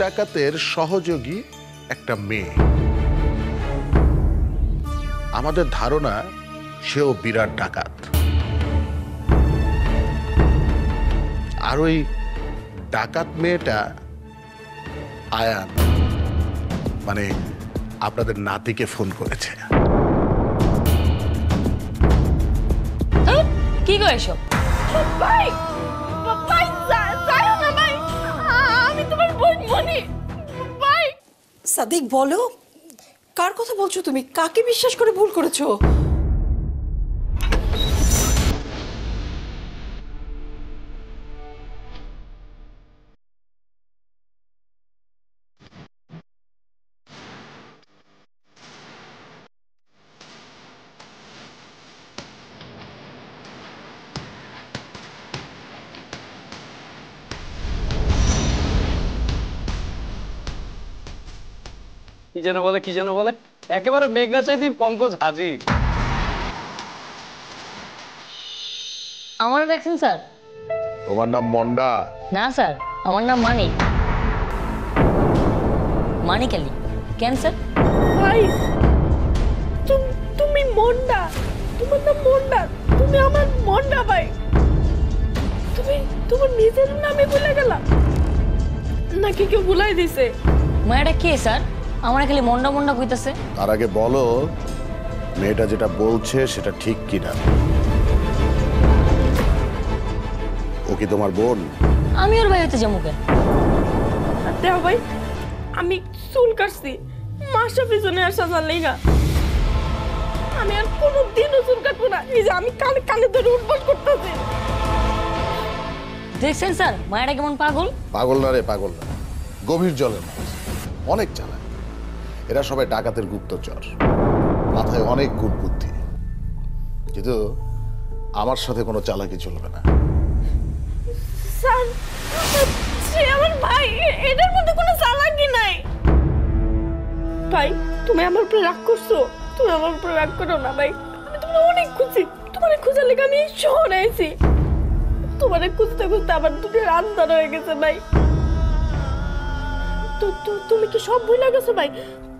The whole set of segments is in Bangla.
ডাকাতের সহযোগী একটা মেয়ে। আমাদের ধারণা সেও বিরাট ডাকাত। আর ওই ডাকাত মেয়েটা আয়ান, মানে আপনাদের নাতিকে ফোন করেছে। কি গো এসব? ভাই ভাই যাও না ভাই, আমি তোমার বোন মনি। ভাই সাদিক বলো, কার কথা বলছো তুমি? কাকে বিশ্বাস করে ভুল করেছো? কি যেন বলে একেবারে মেঘনা চাইতে পঙ্কজ হাজির। আমার দেখছেন স্যার? তোমার নাম মন্ডা? না স্যার, আমার নাম মানিক, মানিক আলী। কেন স্যার? ভাই তুমি মন্ডা, তোমার নাম মন্ডা, তুমি আমার মন্ডা ভাই। তুমি তোমার নিজের নামে ভুলে গেলা নাকি কেউ ভুলাই দিছে? মায়াটা কে স্যার? আমার খালি মন্ডা মন্ডা কইতাছে। তার আগে বলো মেয়েটা যেটা বলছে সেটা ঠিক কিনা। ও কি তোমার বোন? আমি ওর ভাই হতে যাবো কেন? দেখো ভাই, আমি চুল কাটছি মাশরাফির জন্য আর সাজার লেগা। আমি আর কোনোদিনও চুল কাটবো না। এই যে আমি কানে কানে ধরে উঠবস করতেছি। দেখছেন স্যার মায়াটা কেমন পাগল? পাগল না রে, পাগল না, গভীর জলের মাছ, অনেক চালাক। এরা সবাই ডাকাতের গুপ্তচর, মাথায় অনেক কূটবুদ্ধি। কিন্তু আমার সাথে কোনো চালাকি চলবে না। স্যার, সে আমার ভাই, এটার মধ্যে কোনো চালাকি নাই। ভাই তুমি আমার উপরে রাগ করছো? তুমি আমার উপরে রাগ করো না ভাই। আমি তোমার অনেক খুঁজি, তোমার খোঁজার লেগে আমি শহরে আইছি। তোমার খুঁজতে খুঁজতে আবার দুটোর আন্দার হয়ে গেছে ভাই। তুমি কি সব ভুলে গেছো ভাই?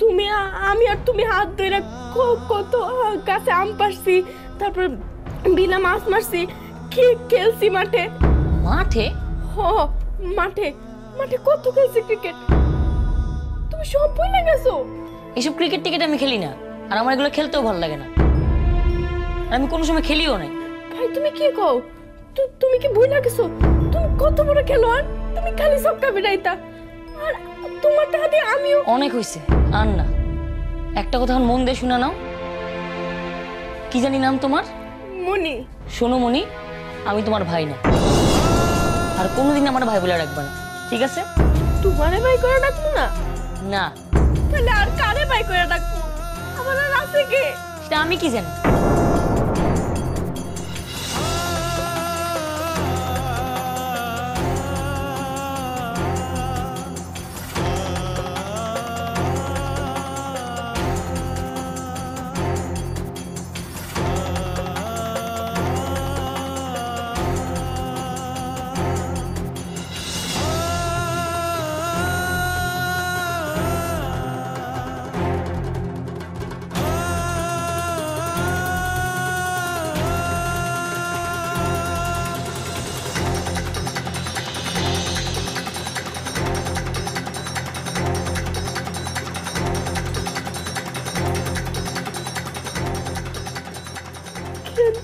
তুমি আমি আর তুমি হাত ধরে কত গাছে আম পারছি, তারপর বিলা মাছ মারছি, খেলছি মাঠে। মাঠে? মাঠে মাঠে কত খেলছি ক্রিকেট। তুমি সব ভুলে গেছো? এসব ক্রিকেট টিকেট আমি খেলি না, আর আমার এগুলো খেলতেও ভালো লাগে না, আর আমি কোনো সময় খেলিও নাই। ভাই তুমি কি কও? তুমি কি ভুলে গেছো? তুমি কত বড় খেলোয়াড়, তুমি খালি ছক্কা বিড়াইতা। আর তোমার টাকা দিয়ে আমিও। অনেক হইছে, আর না। একটা কথা মন দিয়ে শুনে নাও। কি জানি নাম তোমার? মনি। শোনো মনি, আমি তোমার ভাই না, আর কোনোদিন আমার ভাই বলে রাখবে না, ঠিক আছে? তোমারে ভাই করে ডাকবো না? না। তাহলে আর কারে ভাই করে ডাকবো? আমার আর আছে কে? সেটা আমি কি জানি।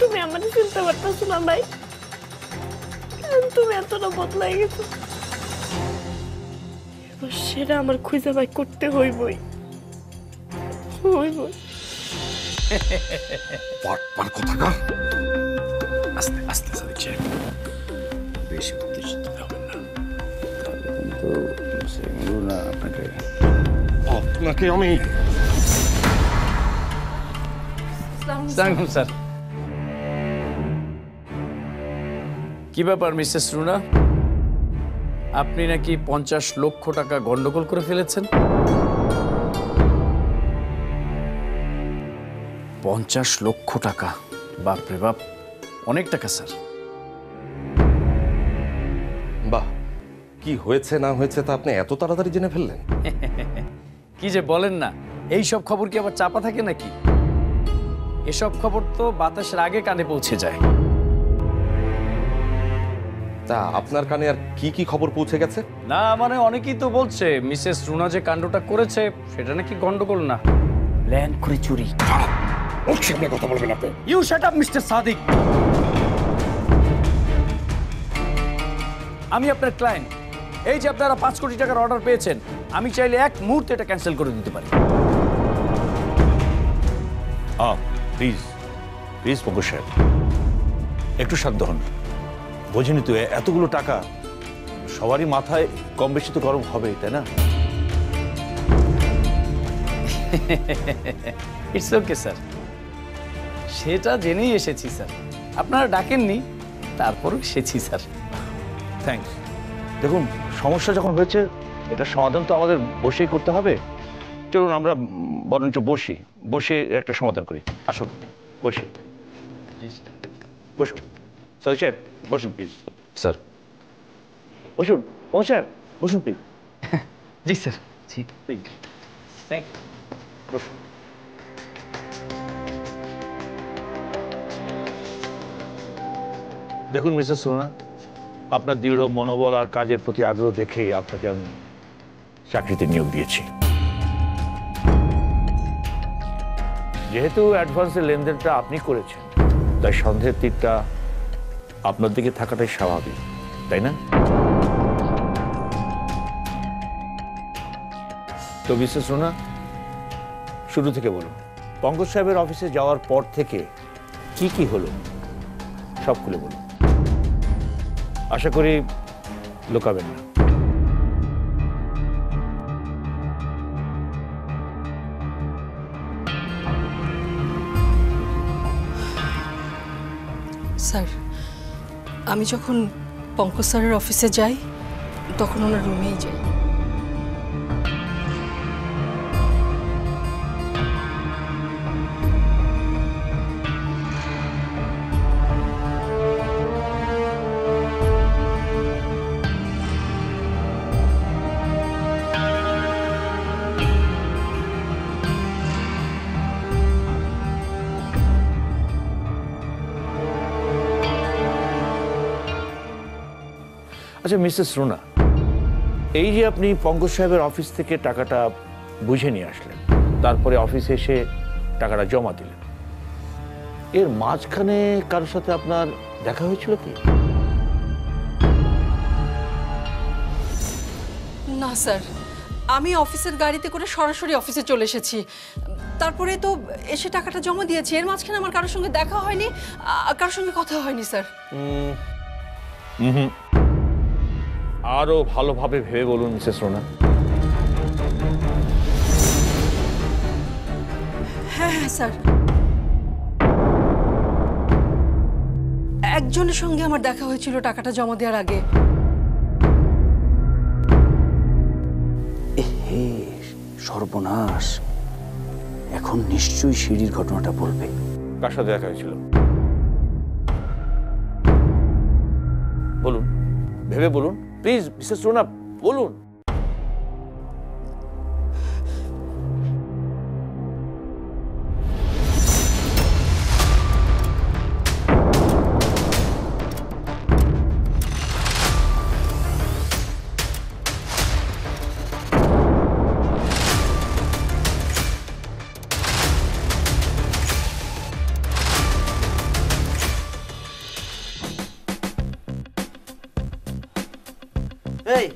তুমি আমাকে চিনতে পারতেছো না ভাই? তুমি এতটা বদলাই গেছো। সেটা আমার খুঁজে ভাই করতে হইবই। কথাকার আস্তে আস্তে চলছে, বেশি উত্তেজিত হবেন না। কিন্তু সেগুলো না আপনাকে আমি স্যার। কি ব্যাপার মিসেস রুনা, আপনি নাকি 50 লক্ষ টাকা গন্ডগোল করে ফেলেছেন? 50 লক্ষ টাকা, বাপরে বাপ, অনেক টাকা স্যার। বাহ, কি হয়েছে না হয়েছে তা আপনি এত তাড়াতাড়ি জেনে ফেললেন? কি যে বলেন না, এই সব খবর কি আবার চাপা থাকে নাকি? এসব খবর তো বাতাসের আগে কানে পৌঁছে যায়। তা আপনার কানে আর কি কি খবর পৌঁছে গেছে? না মানে অনেকেই তো বলছে মিসেস রুনা যে কাণ্ডটা করেছে সেটা নাকি গন্ডগোল না, প্ল্যান করে চুরি। ওর সামনে কথা বলবেন আপনি। You shut up mister Sadiq. আমি আপনার ক্লায়েন্ট। এই যে আপনারা 5 কোটি টাকার অর্ডার পেয়েছেন, আমি চাইলে এক মুহূর্তে এটা ক্যান্সেল করে দিতে পারি। প্লিজ প্লিজ পঙ্কজ সাহেব, একটু শান্ত হন। বোঝেনি তো এতগুলো টাকা সবারই মাথায় কম বেশি তো গরম হবে, তাই না? ইটস ওকে স্যার, সেটা জেনেই এসেছি স্যার। আপনারা ডাকেননি, তারপরও এসেছি স্যার। থ্যাঙ্কস। দেখুন, সমস্যা যখন হয়েছে এটা সমাধান তো আমাদের বসেই করতে হবে। চলুন আমরা বরঞ্চ বসে একটা সমাধান করি। আসুন বসি। বসুন স্যার, সাহেব বসুন প্লিজ। স্যার বসুন পঙ্কজ সাহেব, বসুন প্লিজ। জি স্যার, জি প্লিজ থ্যাংক ইউ। বসুন। দেখুন মিসেস সোনা, আপনার দৃঢ় মনোবল আর কাজের প্রতি আগ্রহ দেখেই আপনাকে আমি চাকরিতে নিয়োগ দিয়েছি। যেহেতু অ্যাডভান্সের লেনদেনটা আপনি করেছেন, তাই সন্দেহের তীরটা আপনার দিকে থাকাটাই স্বাভাবিক, তাই না? তো মিসেস সোনা, শুরু থেকে বলুন, পঙ্কজ সাহেবের অফিসে যাওয়ার পর থেকে কি কি হলো সব খুলে বলুন। আশা করি লুকাবেন না। স্যার, আমি যখন পঙ্কজ স্যারের অফিসে যাই তখন ওনার রুমেই যাই। আচ্ছা মিসেস রুনা, এই যে আপনি পঙ্কজ সাহেবের অফিস থেকে টাকাটা বুঝে নিয়ে আসলেন, তারপরে অফিসে এসে টাকাটা জমা দিলেন, এর মাঝখানে কারোর সাথে আপনার দেখা হয়েছিল কি? না স্যার, আমি অফিসের গাড়িতে করে সরাসরি অফিসে চলে এসেছি। তারপরে তো এসে টাকাটা জমা দিয়েছি। এর মাঝখানে আমার কারোর সঙ্গে দেখা হয়নি, কারোর সঙ্গে কথা হয়নি স্যার। আরো ভালোভাবে ভেবে বলুন মিসেস রুনা। হ্যাঁ হ্যাঁ স্যার, একজনের সঙ্গে আমার দেখা হয়েছিল টাকাটা জমা দেওয়ার আগে। হে সর্বনাশ, এখন নিশ্চয়ই সিঁড়ির ঘটনাটা বলবে। কার সাথে দেখা হয়েছিল বলুন, ভেবে বলুন প্লিজ মিসেস রুনা, বলুন। এই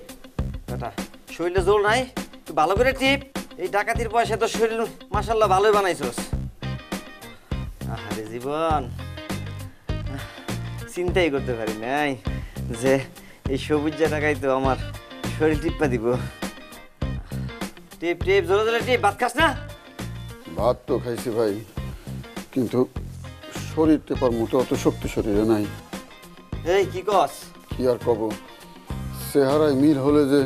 বেটা, শরীরে জোর নাই, তুই ভালো করে টিপ। এই ডাকাতির পয়সা তো শরীর মাশাল্লাহ ভালোই বানাইছস। আরে জীবন, চিন্তাই করতে পারি নাই যে এই সবুজ টাকাই তো আমার শরীর টিপা দিব। টিপ টিপ জোরে জোরে টিপ। ভাত খাস না? ভাত তো খাইছি ভাই, কিন্তু শরীর টেপার মতো অত শক্তি শরীরে নাই। এই কি কস? কি আর কব, চেহারায় মিল হলে যে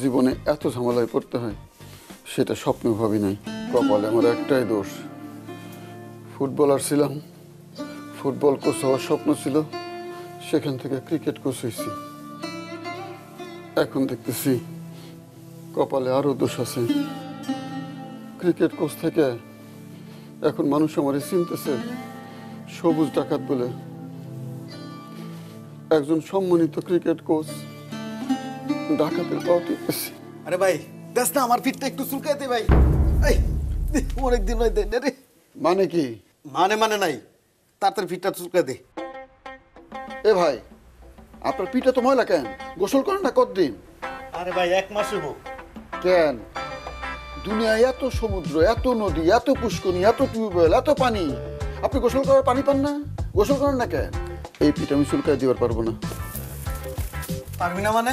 জীবনে এত ঝামেলায় পড়তে হয় সেটা স্বপ্নে ভাবি নাই। কপালে আমার একটাই দোষ, ফুটবলার ছিলাম, ফুটবল কোচ হওয়ার স্বপ্ন ছিল, সেখান থেকে ক্রিকেট কোচ হয়েছি। এখন দেখতেছি কপালে আরো দোষ আছে। ক্রিকেট কোচ থেকে এখন মানুষ আমারে চিনতেছে সবুজ ডাকাত বলে। একজন সম্মানিত ক্রিকেট কোচ ডাকাতের পাও টিপতেছে। আরে ভাই দেখ না আমার পিঠটা একটু চুলকাই দে ভাই। এই অনেকদিন হয় দেন রে। মানে কি? মানে নাই, তাড়াতাড়ি পিঠটা চুলকাই দে। এ ভাই, আপনার পিঠে তো ময়লা কেন? গোসল করেন না কতদিন? আরে ভাই 1 মাস হইব। কেন? দুনিয়ায় এত সমুদ্র, এত নদী, এত পুষ্করণী, এত টিউবওয়েল, এত পানি, আপনি গোসল করার পানি পান না? গোসল করেন না কেন? এই পিঠে আমি চুলকাই দিবার পারবো না। পারবি না মানে?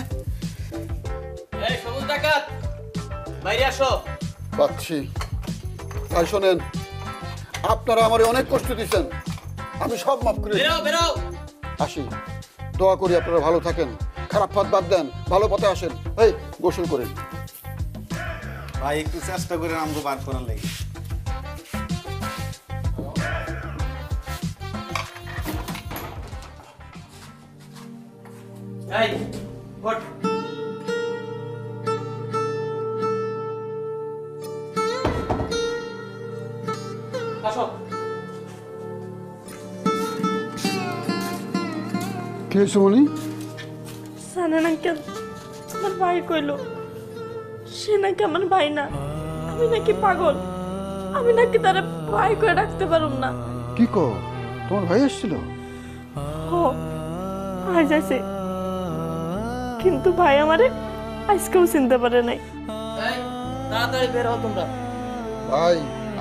এই সবুজ ডাকাত বাইরে আসো। পাচ্ছি। তাই শোনেন, আপনারা আমারে অনেক কষ্ট দিচ্ছেন, আমি সব মাফ করে বেরো বেরো। আসি। দোয়া করি আপনারা ভালো থাকেন, খারাপ পথ বাদ দেন, ভালো পথে আসেন। এই গোসল করেন। ভাই একটু চেষ্টা করে আমগো বার করার লাগি। এই ওঠ। আসো। কি হয়েছে মনি? জানেন আঙ্কেল, আমার ভাই কইলো সে নাকি আমার ভাই না, আমি নাকি পাগল, আমি নাকি তারা ভাই করে রাখতে পারুম না। কি কো? তোমার ভাই এসেছিল? ও আজ আছে, কিন্তু ভাই আমারে আজকেও চিনতে পারে নাই। তাড়াতাড়ি বের হও তোমরা। ভাই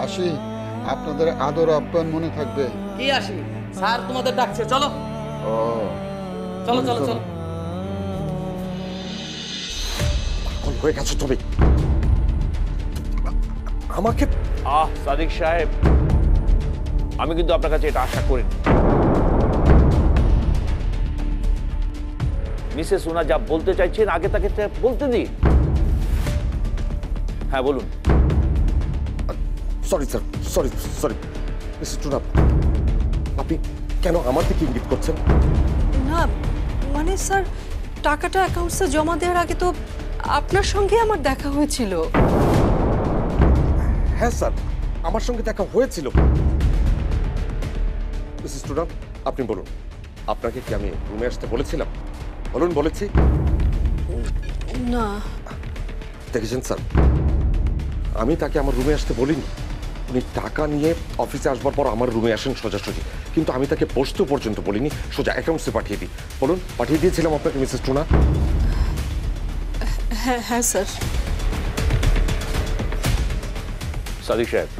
আসি, আপনাদের আদর আপ্যায়ন মনে থাকবে। কি আসি? স্যার তোমাদের ডাকছে, চলো। ও চলো চলো চলো। পাগল হয়ে গেছো তুমি? আমাকে সাদিক সাহেব, আমি কিন্তু আপনার কাছে এটা আশা করিনি। মিসেস সোনা যা বলতে চাইছেন আগে তাকে বলতে দিন। হ্যাঁ বলুন। Sorry sir, sorry mister tuna, আপনি কেন আমার দিকে ইঙ্গিত করছেন? না মানে স্যার, টাকাটা অ্যাকাউন্টসে জমা দেওয়ার আগে তো আপনার সঙ্গে আমার দেখা হয়েছিল। হ্যাঁ স্যার, আমার সঙ্গে দেখা হয়েছিল। মিসেস টুনা, আপনি বলুন, আপনাকে কি আমি রুমে আসতে বলেছিলাম? বলুন বলেছি? না দেখেছেন স্যার, আমি তাকে আমার রুমে আসতে বলিনি। উনি টাকা নিয়ে অফিসে আসবার পর আমার রুমে আসেন সোজাসুজি, কিন্তু আমি তাকে বসতে পর্যন্ত বলিনি, সোজা অ্যাকাউন্টসে পাঠিয়ে দিই। বলুন, পাঠিয়ে দিয়েছিলাম আপনাকে মিসেস টুনা? হ্যাঁ হ্যাঁ স্যার। সাদিক সাহেব,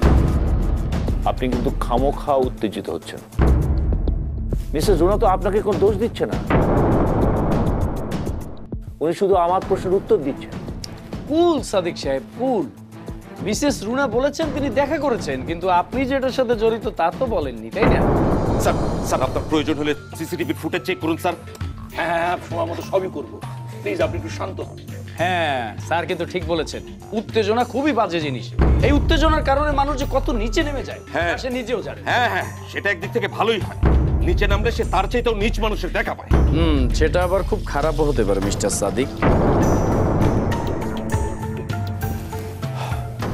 আপনি কিন্তু খামোখা উত্তেজিত হচ্ছেন। মিসেস রুনা তো আপনাকে কোন দোষ দিচ্ছে না, উনি শুধু আমার প্রশ্নের উত্তর দিচ্ছেন। কুল সাদিক সাহেব, কুল। মিসেস রুনা বলেছেন তিনি দেখা করেছেন, কিন্তু আপনি যেটার সাথে জড়িত তা তো বলেননি, তাই না? স্যার আপনার প্রয়োজন হলে সিসিটিভির ফুটেজ চেক করুন স্যার। হ্যাঁ, সময় মতো সবই করবো। প্লিজ আপনি একটু শান্ত হন। হ্যাঁ স্যার কিন্তু ঠিক বলেছেন, উত্তেজনা খুবই বাজে জিনিস। এই উত্তেজনার কারণে মানুষ যে কত নিচে নেমে যায়, হ্যাঁ সে নিজেও জানে। হ্যাঁ, সেটা একদিক থেকে ভালোই হয়। নিচে নামলে সে তার চাইতেও নিচ মানুষের দেখা পায়। সেটা আবার খুব খারাপও হতে পারে মিস্টার সাদিক।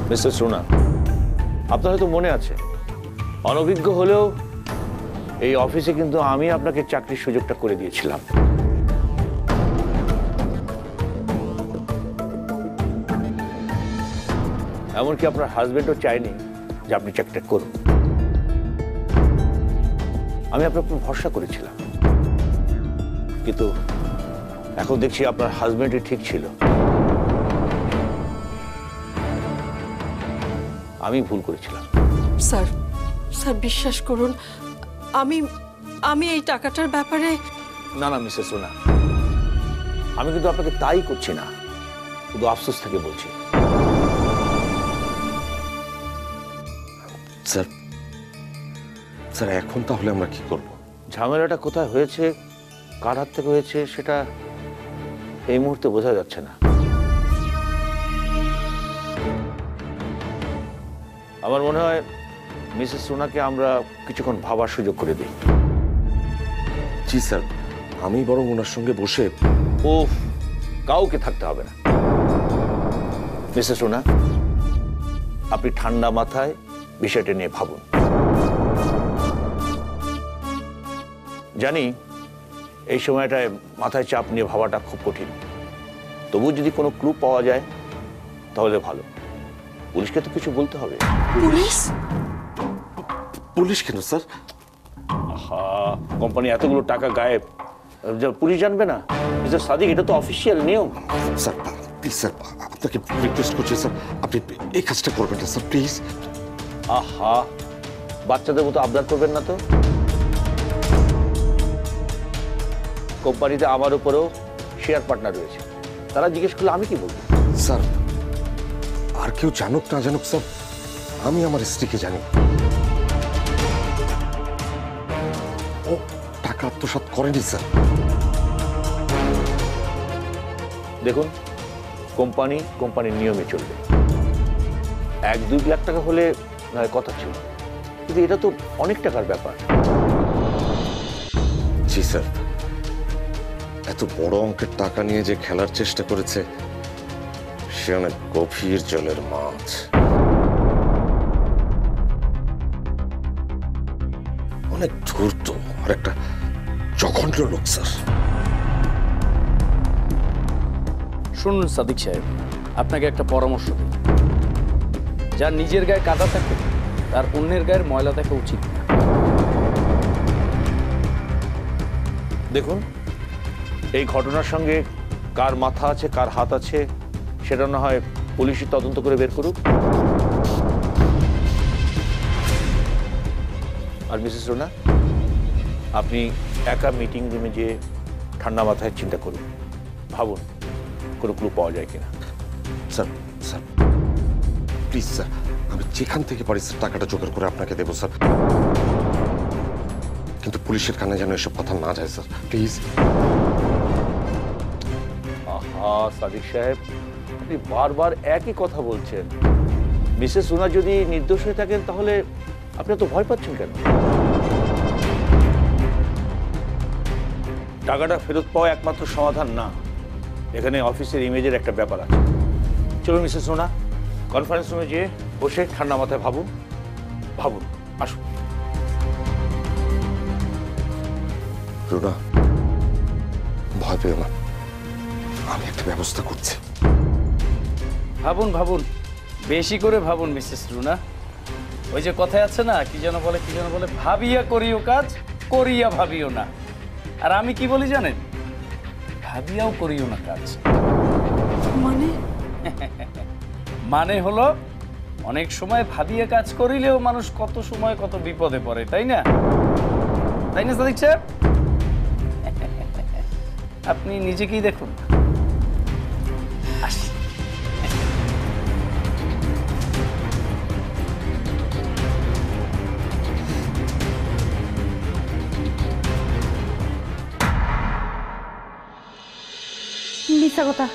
মিসেস রুনা, আপনার হয়তো মনে আছে, অনভিজ্ঞ হলেও এই অফিসে কিন্তু আমি আপনাকে চাকরির সুযোগটা করে দিয়েছিলাম। এমনকি আপনার হাজবেন্ডও চায়নি যে আপনি চাকরিটা করুন। আমি আপনার উপর ভরসা করেছিলাম, কিন্তু এখন দেখছি আপনার হাজবেন্ডই ঠিক ছিল, আমি ভুল করেছিলাম। স্যার স্যার বিশ্বাস করুন, আমি এই টাকাটার ব্যাপারে। না না মিসেস সোনা, আমি কিন্তু আপনাকে তাই করছি না, শুধু আফসোস থেকে বলছি। স্যার এখন তাহলে আমরা কি করব? ঝামেলাটা কোথায় হয়েছে, কার হাত থেকে হয়েছে, সেটা এই মুহূর্তে বোঝা যাচ্ছে না। আমার মনে হয় মিসেস সোনাকে আমরা কিছুক্ষণ ভাবার সুযোগ করে দিই। জি স্যার, আমি বরং ওনার সঙ্গে বসে। ওফ, কাউকে থাকতে হবে না। মিসেস রুনা, আপনি ঠান্ডা মাথায় বিষয়টা নিয়ে ভাবুন। জানি এই সময়টায় মাথায় চাপ নিয়ে ভাবাটা খুব কঠিন, তবু যদি কোনো ক্লু পাওয়া যায় তাহলে ভালো। পুলিশকে তো কিছু বলতে হবে। পুলিশ? পুলিশ কেন স্যার? কোম্পানি এতগুলো টাকা গায়েব, পুলিশ জানবে না? মিস্টার সাদিক, এটা তো অফিসিয়াল নিয়ম। স্যার প্লিজ স্যার, আপনাকে রিকোয়েস্ট করছি স্যার, আপনি এই কাজটা করবেন না স্যার, প্লিজ। আহা, বাচ্চাদের মতো আবদার করবেন না তো। কোম্পানিতে আমার উপরেও শেয়ার পার্টনার রয়েছে, তারা জিজ্ঞেস করলে আমি কি বলবো? স্যার আর কেউ জানুক না জানুক স্যার, আমি আমার স্ত্রীকে জানি। ও টাকা আত্মসাৎ করেনি স্যার। দেখুন, কোম্পানির নিয়মে চলবে। 1-2 লাখ টাকা হলে নয় কথা ছিল, কিন্তু এটা তো অনেক টাকার ব্যাপার। জি স্যার, এত বড় অঙ্কের টাকা নিয়ে যে খেলার চেষ্টা করেছে সে অনেক গভীর জলের মাছ। অনেক ধূর্ত আর একটা জঘন্য লোক স্যার। শুনুন সাদিক সাহেব, আপনাকে একটা পরামর্শ দিই। যার নিজের গায়ে কাদা থাকে তার অন্যের গায়ের ময়লা দেখা উচিত না। দেখুন, এই ঘটনার সঙ্গে কার মাথা আছে কার হাত আছে সেটা না হয় পুলিশই তদন্ত করে বের করুক। আর মিসেস রুনা, আপনি একা মিটিং রুমে যে ঠান্ডা মাথায় চিন্তা করুন, ভাবুন কোনো ক্লু পাওয়া যায় কিনা। স্যার স্যার প্লিজ স্যার, আমি যেখান থেকে পারি স্যার টাকাটা জোগাড় করে আপনাকে দেবো স্যার, কিন্তু পুলিশের কানে যেন এসব কথা না যায় স্যার, প্লিজ। আহা সাদিক সাহেব, আপনি বারবার একই কথা বলছেন। মিসেস রুনা যদি নির্দোষ হয়ে থাকেন তাহলে আপনি তো ভয় পাচ্ছেন কেন? টাকাটা ফেরত পাওয়া একমাত্র সমাধান না, এখানে অফিসের ইমেজের একটা ব্যাপার আছে। চলুন মিসেস রুনা, কনফারেন্স রুমে যেয়ে বসে ঠান্ডা মাথায় ভাবুন। আসুন। রুনা, ভয় পেও না, আমি একটা ব্যবস্থা করছি। ভাবুন, বেশি করে ভাবুন মিসেস রুনা। ওই যে কথায় আছে না, কি যেন বলে, ভাবিয়া করিও কাজ, করিয়া ভাবিও না। আর আমি কি বলি জানেন? ভাবিয়াও করিও না কাজ। মানে হলো, অনেক সময় ভাবিয়া কাজ করিলেও মানুষ কত সময় কত বিপদে পড়ে, তাই না সাদিক সাহেব? আপনি নিজেকেই দেখুন। আসি। মিথ্যা কথা,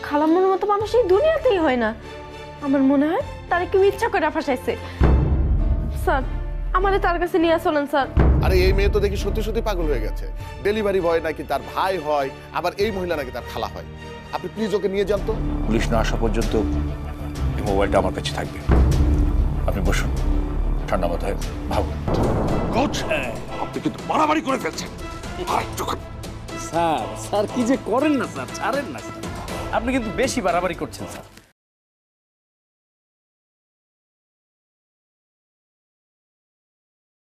খালাম্মুর মতো মানুষ এই দুনিয়াতেই হয় না। আমার মনে হয় তারা কেউ ইচ্ছা করে ফাঁসাইছে। স্যার, আমাদের তার কাছে নিয়ে চলেন স্যার। আরে এই মেয়ে তো দেখি সত্যি সত্যি পাগল হয়ে গেছে। ডেলিভারি বয় নাকি তার ভাই হয়, আবার এই মহিলা নাকি তার খালা হয়। আপনি প্লিজ ওকে নিয়ে যান তো। পুলিশ না আসা পর্যন্ত এই মোবাইলটা আমার কাছে থাকবে। আপনি বসুন, ঠান্ডা মাথায় ভাবুন। কোচ, আপনি কিন্তু বাড়াবাড়ি করে ফেলছেন। স্যার কি যে করেন না স্যার, ছাড়েন না স্যার। আপনি কিন্তু বেশি বাড়াবাড়ি করছেন স্যার।